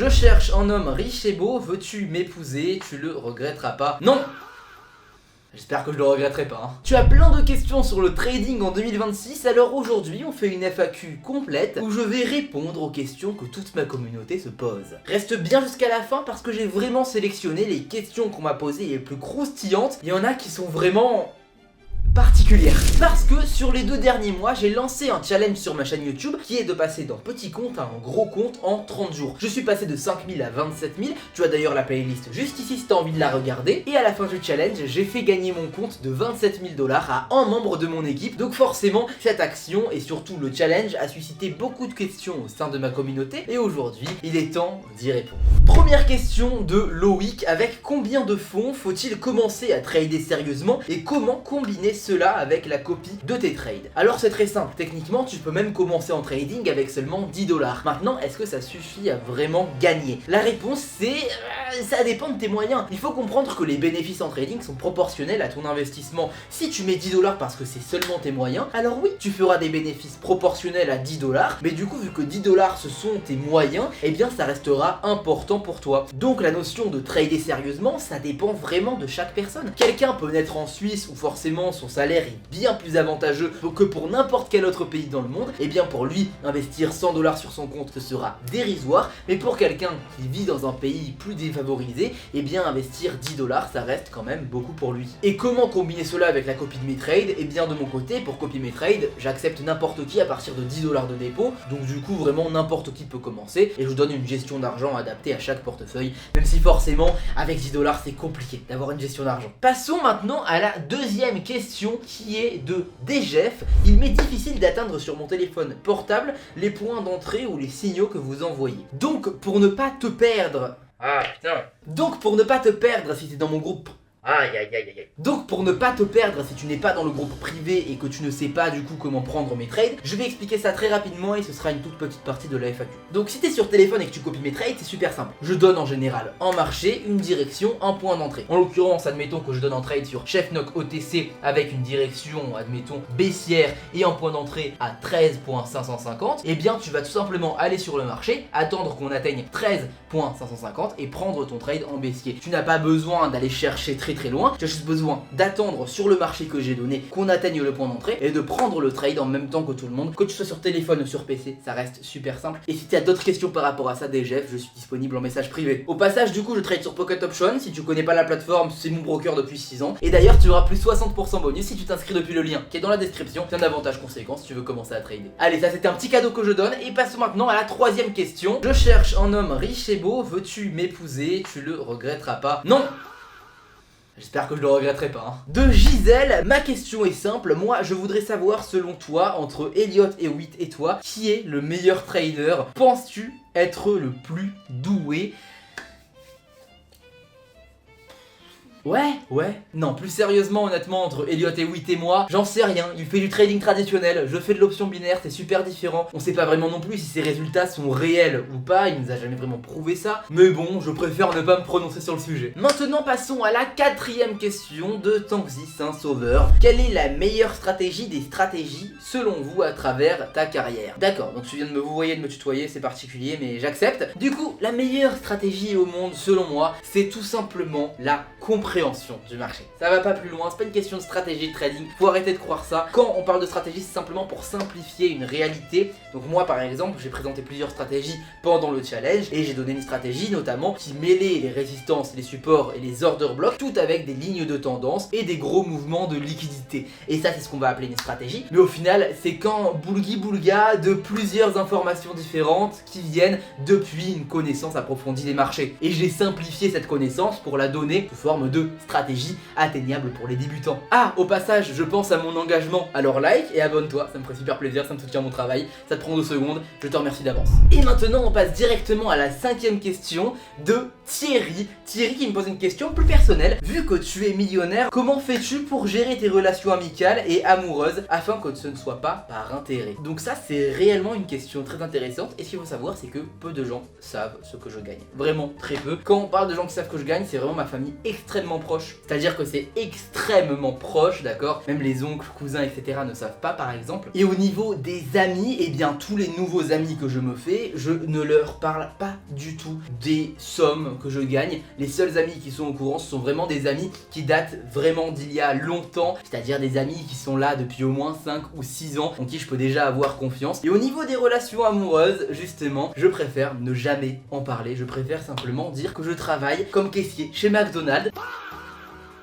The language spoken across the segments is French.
Je cherche un homme riche et beau, veux-tu m'épouser? Tu le regretteras pas. Non! J'espère que je le regretterai pas. Tu as plein de questions sur le trading en 2026, alors aujourd'hui on fait une FAQ complète où je vais répondre aux questions que toute ma communauté se pose. Reste bien jusqu'à la fin parce que j'ai vraiment sélectionné les questions qu'on m'a posées les plus croustillantes. Il y en a qui sont vraiment particulière. Parce que sur les 2 derniers mois, j'ai lancé un challenge sur ma chaîne YouTube qui est de passer d'un petit compte à un gros compte en 30 jours. Je suis passé de 5000 à 27 000, tu as d'ailleurs la playlist juste ici si tu as envie de la regarder. Et à la fin du challenge, j'ai fait gagner mon compte de 27 000 $ à un membre de mon équipe. Donc forcément, cette action et surtout le challenge a suscité beaucoup de questions au sein de ma communauté. Et aujourd'hui, il est temps d'y répondre. Première question de Loïc, avec combien de fonds faut-il commencer à trader sérieusement et comment combiner cela avec la copie de tes trades? Alors c'est très simple, techniquement tu peux même commencer en trading avec seulement 10 $. Maintenant, est-ce que ça suffit à vraiment gagner? La réponse c'est... ça dépend de tes moyens. Il faut comprendre que les bénéfices en trading sont proportionnels à ton investissement. Si tu mets 10 $ parce que c'est seulement tes moyens, alors oui, tu feras des bénéfices proportionnels à 10 $, mais du coup vu que 10 $ ce sont tes moyens, eh bien ça restera important pour toi. Donc la notion de trader sérieusement, ça dépend vraiment de chaque personne. Quelqu'un peut naître en Suisse où forcément son salaire est bien plus avantageux que pour n'importe quel autre pays dans le monde, et bien pour lui, investir 100 $ sur son compte ce sera dérisoire, mais pour quelqu'un qui vit dans un pays plus défavorisé, et bien investir 10 $ ça reste quand même beaucoup pour lui. Et comment combiner cela avec la copie de mes trades? Et bien de mon côté, pour copier mes trades, j'accepte n'importe qui à partir de 10 $ de dépôt, donc du coup vraiment n'importe qui peut commencer, et je vous donne une gestion d'argent adaptée à chaque portefeuille, même si forcément avec 10 $ c'est compliqué d'avoir une gestion d'argent. Passons maintenant à la deuxième question qui est de Dejef. Il m'est difficile d'atteindre sur mon téléphone portable les points d'entrée ou les signaux que vous envoyez. Donc pour ne pas te perdre... Donc pour ne pas te perdre si t'es dans mon groupe... Donc pour ne pas te perdre si tu n'es pas dans le groupe privé et que tu ne sais pas du coup comment prendre mes trades, je vais expliquer ça très rapidement et ce sera une toute petite partie de la FAQ. Donc si tu es sur téléphone et que tu copies mes trades, c'est super simple. Je donne en général un marché, une direction, un point d'entrée. En l'occurrence, admettons que je donne un trade sur Chefnock OTC avec une direction, admettons, baissière et un point d'entrée à 13.550, et bien tu vas tout simplement aller sur le marché, attendre qu'on atteigne 13.550 et prendre ton trade en baissier. Tu n'as pas besoin d'aller chercher très loin, tu as juste besoin d'attendre sur le marché que j'ai donné qu'on atteigne le point d'entrée et de prendre le trade en même temps que tout le monde. Que tu sois sur téléphone ou sur PC, ça reste super simple. Et si tu as d'autres questions par rapport à ça, Dejef, je suis disponible en message privé. Au passage, du coup, je trade sur Pocket Option. Si tu connais pas la plateforme, c'est mon broker depuis 6 ans. Et d'ailleurs, tu auras plus 60% bonus si tu t'inscris depuis le lien qui est dans la description. C'est un avantage conséquent si tu veux commencer à trader. Allez, ça c'était un petit cadeau que je donne. Et passons maintenant à la troisième question. Je cherche un homme riche et beau, veux-tu m'épouser? Tu le regretteras pas. Non! J'espère que je le regretterai pas. De Gisèle, ma question est simple. Moi, je voudrais savoir, selon toi, entre Elliott et Witt et toi, qui est le meilleur trader? Penses-tu être le plus doué? Ouais. Non, plus sérieusement, honnêtement, entre Elliott et Witt et moi, j'en sais rien. Il fait du trading traditionnel, je fais de l'option binaire, c'est super différent. On sait pas vraiment non plus si ses résultats sont réels ou pas, il nous a jamais vraiment prouvé ça. Mais bon, je préfère ne pas me prononcer sur le sujet. Maintenant, passons à la quatrième question de Tanxi Saint-Sauveur. Quelle est la meilleure stratégie des stratégies, selon vous, à travers ta carrière? D'accord, donc tu viens de me vouvoyer, de me tutoyer, c'est particulier, mais j'accepte. Du coup, la meilleure stratégie au monde, selon moi, c'est tout simplement la compréhension du marché. Ça va pas plus loin, c'est pas une question de stratégie de trading, faut arrêter de croire ça. Quand on parle de stratégie, c'est simplement pour simplifier une réalité. Donc moi par exemple, j'ai présenté plusieurs stratégies pendant le challenge et j'ai donné une stratégie notamment qui mêlait les résistances, les supports et les order blocks, tout avec des lignes de tendance et des gros mouvements de liquidité. Et ça c'est ce qu'on va appeler une stratégie. Mais au final, c'est quand boulga de plusieurs informations différentes qui viennent depuis une connaissance approfondie des marchés. Et j'ai simplifié cette connaissance pour la donner sous forme de stratégie atteignable pour les débutants. Ah, au passage, je pense à mon engagement, alors like et abonne-toi, ça me ferait super plaisir, ça me soutient mon travail, ça te prend 2 secondes, je te remercie d'avance. Et maintenant on passe directement à la cinquième question de Thierry qui me pose une question plus personnelle. Vu que tu es millionnaire, comment fais-tu pour gérer tes relations amicales et amoureuses afin que ce ne soit pas par intérêt? Donc ça c'est réellement une question très intéressante, et ce qu'il faut savoir c'est que peu de gens savent ce que je gagne. Vraiment très peu. Quand on parle de gens qui savent que je gagne, c'est vraiment ma famille extrêmement proche. C'est-à-dire que c'est extrêmement proche, d'accord? Même les oncles, cousins, etc. ne savent pas par exemple. Et au niveau des amis, eh bien tous les nouveaux amis que je me fais, je ne leur parle pas du tout des sommes que je gagne. Les seuls amis qui sont au courant, ce sont vraiment des amis qui datent vraiment d'il y a longtemps, c'est-à-dire des amis qui sont là depuis au moins 5 ou 6 ans, en qui je peux déjà avoir confiance. Et au niveau des relations amoureuses, justement, je préfère ne jamais en parler. Je préfère simplement dire que je travaille comme caissier chez McDonald's.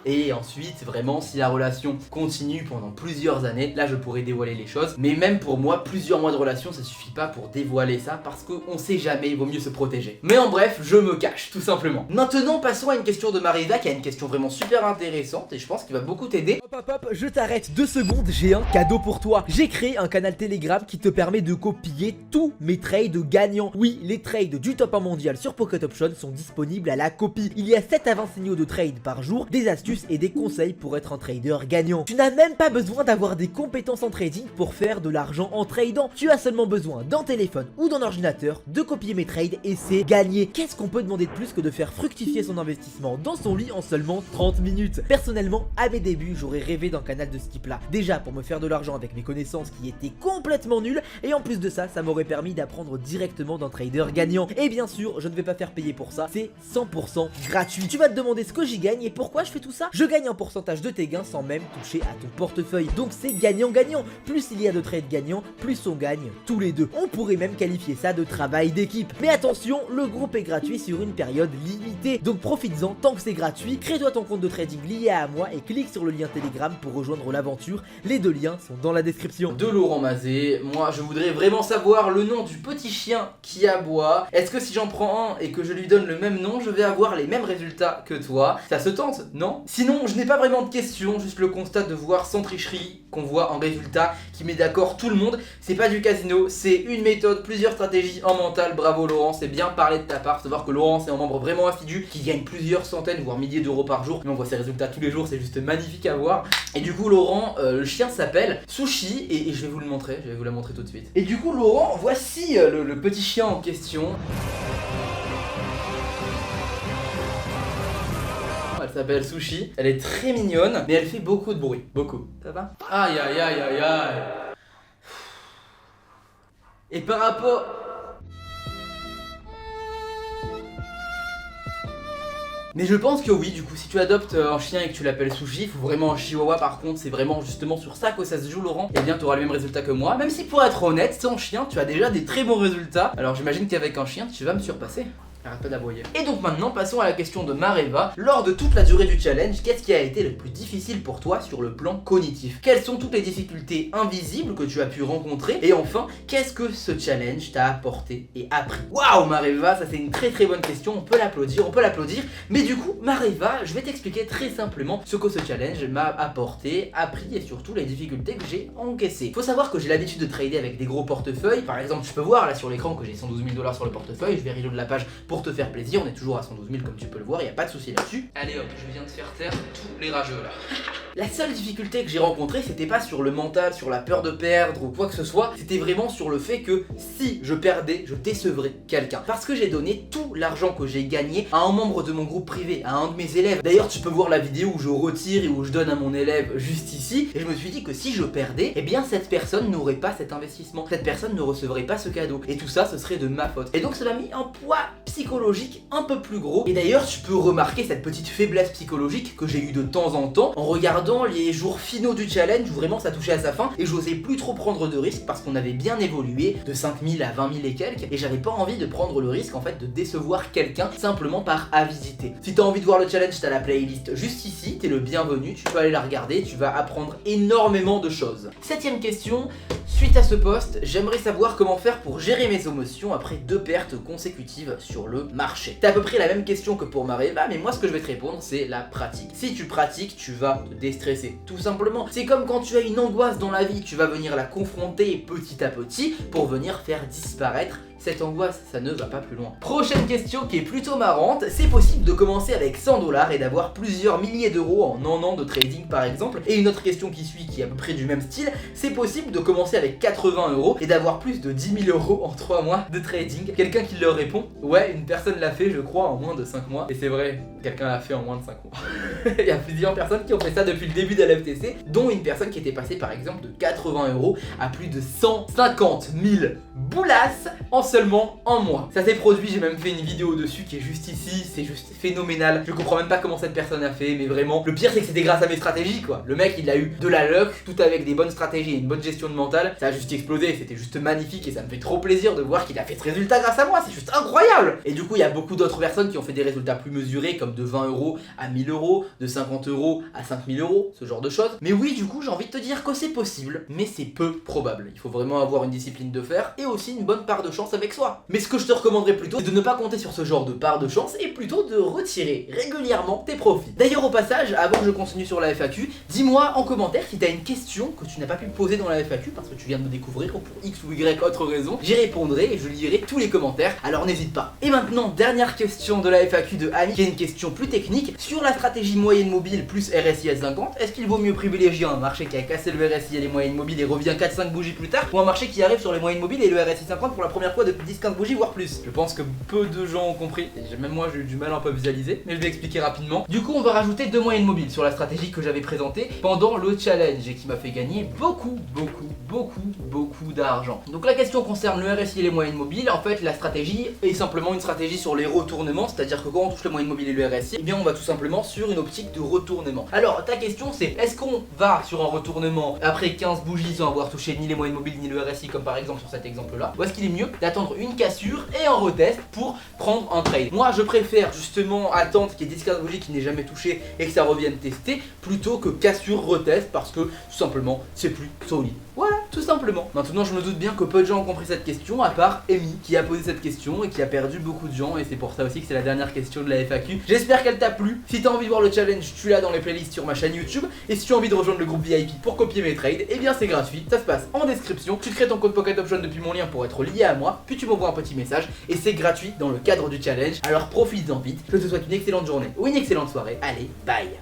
Et ensuite, vraiment, si la relation continue pendant plusieurs années, là je pourrais dévoiler les choses. Mais même pour moi, plusieurs mois de relation, ça suffit pas pour dévoiler ça, parce qu'on sait jamais, il vaut mieux se protéger. Mais en bref, je me cache, tout simplement. Maintenant, passons à une question de Mariva, qui a une question vraiment super intéressante, et je pense qu'il va beaucoup t'aider. Hop, je t'arrête 2 secondes, j'ai un cadeau pour toi. J'ai créé un canal Telegram qui te permet de copier tous mes trades gagnants. Oui, les trades du top 1 mondial sur Pocket Option sont disponibles à la copie. Il y a 7 à 20 signaux de trade par jour, des astuces et des conseils pour être un trader gagnant. Tu n'as même pas besoin d'avoir des compétences en trading pour faire de l'argent en tradant. Tu as seulement besoin d'un téléphone ou d'un ordinateur, de copier mes trades et c'est gagné. Qu'est-ce qu'on peut demander de plus que de faire fructifier son investissement dans son lit en seulement 30 minutes? Personnellement, à mes débuts, j'aurais rêvé d'un canal de ce type là. Déjà pour me faire de l'argent avec mes connaissances qui étaient complètement nulles, et en plus de ça, ça m'aurait permis d'apprendre directement d'un trader gagnant. Et bien sûr, je ne vais pas faire payer pour ça, c'est 100% gratuit. Tu vas te demander ce que j'y gagne et pourquoi je fais tout ça? Je gagne un pourcentage de tes gains sans même toucher à ton portefeuille. Donc c'est gagnant-gagnant. Plus il y a de trades gagnants, plus on gagne tous les deux. On pourrait même qualifier ça de travail d'équipe. Mais attention, le groupe est gratuit sur une période limitée. Donc profites-en tant que c'est gratuit. Crée-toi ton compte de trading lié à moi et clique sur le lien Telegram pour rejoindre l'aventure. Les 2 liens sont dans la description. De Laurent Mazet, moi je voudrais vraiment savoir le nom du petit chien qui aboie. Est-ce que si j'en prends un et que je lui donne le même nom, je vais avoir les mêmes résultats que toi? Ça se tente, non? Sinon, je n'ai pas vraiment de questions, juste le constat de voir sans tricherie qu'on voit en résultat qui met d'accord tout le monde. C'est pas du casino, c'est une méthode, plusieurs stratégies en mental. Bravo Laurent, c'est bien parlé de ta part. Savoir que Laurent c'est un membre vraiment assidu qui gagne plusieurs centaines voire milliers d'euros par jour. Mais on voit ses résultats tous les jours, c'est juste magnifique à voir. Et du coup Laurent, le chien s'appelle Sushi et je vais vous le montrer, je vais vous la montrer tout de suite. Et du coup Laurent, voici le petit chien en question. Elle s'appelle Sushi, elle est très mignonne, mais elle fait beaucoup de bruit, beaucoup. Ça va? Aïe aïe aïe aïe aïe. Et par rapport... Mais je pense que oui, du coup, si tu adoptes un chien et que tu l'appelles Sushi, il faut vraiment un chihuahua. Par contre, c'est vraiment justement sur ça que ça se joue, Laurent. Et bien, tu auras le même résultat que moi. Même si, pour être honnête, sans chien, tu as déjà des très bons résultats. Alors, j'imagine qu'avec un chien, tu vas me surpasser. Arrête pas d'aboyer. Et donc maintenant, passons à la question de Mareva. Lors de toute la durée du challenge, qu'est-ce qui a été le plus difficile pour toi sur le plan cognitif? Quelles sont toutes les difficultés invisibles que tu as pu rencontrer? Et enfin, qu'est-ce que ce challenge t'a apporté et appris? Waouh Mareva, ça c'est une très bonne question, on peut l'applaudir. Mais du coup, Mareva, je vais t'expliquer très simplement ce que ce challenge m'a apporté, appris et surtout les difficultés que j'ai encaissées. Faut savoir que j'ai l'habitude de trader avec des gros portefeuilles. Par exemple, tu peux voir là sur l'écran que j'ai 112 000 $ sur le portefeuille. Je vais reload la page pour te faire plaisir, on est toujours à 112 000 comme tu peux le voir, il n'y a pas de souci là-dessus. Allez hop, je viens de faire taire tous les rageux là. La seule difficulté que j'ai rencontrée, c'était pas sur le mental, sur la peur de perdre ou quoi que ce soit, c'était vraiment sur le fait que si je perdais, je décevrais quelqu'un. Parce que j'ai donné tout l'argent que j'ai gagné à un membre de mon groupe privé, à un de mes élèves. D'ailleurs, tu peux voir la vidéo où je retire et où je donne à mon élève juste ici. Et je me suis dit que si je perdais, eh bien cette personne n'aurait pas cet investissement. Cette personne ne recevrait pas ce cadeau. Et tout ça, ce serait de ma faute. Et donc, cela m'a mis un poids psychologique un peu plus gros. Et d'ailleurs, tu peux remarquer cette petite faiblesse psychologique que j'ai eu de temps en temps en regardant les jours finaux du challenge où vraiment ça touchait à sa fin et j'osais plus trop prendre de risques parce qu'on avait bien évolué de 5000 à 20 000 et quelques et j'avais pas envie de prendre le risque en fait de décevoir quelqu'un simplement par avidité. Si t'as envie de voir le challenge, t'as la playlist juste ici, t'es le bienvenu, tu peux aller la regarder, tu vas apprendre énormément de choses. 7ème question. Suite à ce post, j'aimerais savoir comment faire pour gérer mes émotions après 2 pertes consécutives sur le marché. C'est à peu près la même question que pour Mareva, mais moi ce que je vais te répondre c'est la pratique. Si tu pratiques, tu vas te déstresser, tout simplement. C'est comme quand tu as une angoisse dans la vie, tu vas venir la confronter petit à petit pour venir faire disparaître cette angoisse, ça ne va pas plus loin. Prochaine question qui est plutôt marrante, c'est possible de commencer avec 100 $ et d'avoir plusieurs milliers d'euros en un an de trading par exemple. Et une autre question qui suit, qui est à peu près du même style, c'est possible de commencer avec 80 € et d'avoir plus de 10 000 € en 3 mois de trading. Quelqu'un qui leur répond, ouais, une personne l'a fait je crois en moins de 5 mois. Et c'est vrai, quelqu'un l'a fait en moins de 5 mois. Il y a plusieurs personnes qui ont fait ça depuis le début de la FTC, dont une personne qui était passée par exemple de 80 € à plus de 150 000 boulasses en seulement un mois. Ça s'est produit, j'ai même fait une vidéo dessus qui est juste ici, c'est juste phénoménal. Je comprends même pas comment cette personne a fait, mais vraiment, le pire c'est que c'était grâce à mes stratégies quoi. Le mec il a eu de la luck, tout avec des bonnes stratégies et une bonne gestion de mental, ça a juste explosé, c'était juste magnifique et ça me fait trop plaisir de voir qu'il a fait ce résultat grâce à moi, c'est juste incroyable. Et du coup il y a beaucoup d'autres personnes qui ont fait des résultats plus mesurés comme de 20 € à 1000 €, de 50 € à 5000 €, ce genre de choses. Mais oui, du coup j'ai envie de te dire que c'est possible, mais c'est peu probable. Il faut vraiment avoir une discipline de fer et aussi une bonne part de chance avec soi. Mais ce que je te recommanderais plutôt, c'est de ne pas compter sur ce genre de part de chance et plutôt de retirer régulièrement tes profits. D'ailleurs au passage, avant que je continue sur la FAQ, dis-moi en commentaire si tu as une question que tu n'as pas pu poser dans la FAQ parce que tu viens de me découvrir ou pour X ou Y autre raison. J'y répondrai et je lirai tous les commentaires, alors n'hésite pas. Et maintenant, dernière question de la FAQ de Annie, qui est une question plus technique. Sur la stratégie moyenne mobile plus RSI à 50, est-ce qu'il vaut mieux privilégier un marché qui a cassé le RSI et les moyennes mobiles et revient 4-5 bougies plus tard, ou un marché qui arrive sur les moyennes mobiles et le RSI 50 pour la première fois depuis 10-15 bougies voire plus? Je pense que peu de gens ont compris, et même moi j'ai eu du mal un peu à visualiser, mais je vais expliquer rapidement. Du coup on va rajouter 2 moyennes mobiles sur la stratégie que j'avais présentée pendant le challenge et qui m'a fait gagner beaucoup d'argent. Donc la question concerne le RSI et les moyennes mobiles. En fait la stratégie est simplement une stratégie sur les retournements, c'est-à-dire que quand on touche les moyennes mobiles et le RSI, eh bien on va tout simplement sur une optique de retournement. Alors ta question c'est, est-ce qu'on va sur un retournement après 15 bougies sans avoir touché ni les moyennes mobiles ni le RSI comme par exemple sur cet exemple là, ou est-ce qu'il est mieux d'attendre une cassure et un retest pour prendre un trade? Moi je préfère justement attendre qu'il y ait 10-15 bougies qui n'aient jamais touché et que ça revienne tester plutôt que cassure retest parce que tout simplement c'est plus solide. Voilà, tout simplement. Maintenant je me doute bien que peu de gens ont compris cette question à part Amy qui a posé cette question et qui a perdu beaucoup de gens, et c'est pour ça aussi que c'est la dernière question de la FAQ. J'espère qu'elle t'a plu. Si t'as envie de voir le challenge, tu l'as dans les playlists sur ma chaîne YouTube, et si tu as envie de rejoindre le groupe VIP pour copier mes trades, eh bien c'est gratuit, ça se passe en description. Tu crées ton code Pocket Option depuis mon lien pour être lié à moi, puis tu m'envoies un petit message et c'est gratuit dans le cadre du challenge. Alors profite-en vite. Je te souhaite une excellente journée ou une excellente soirée. Allez, bye.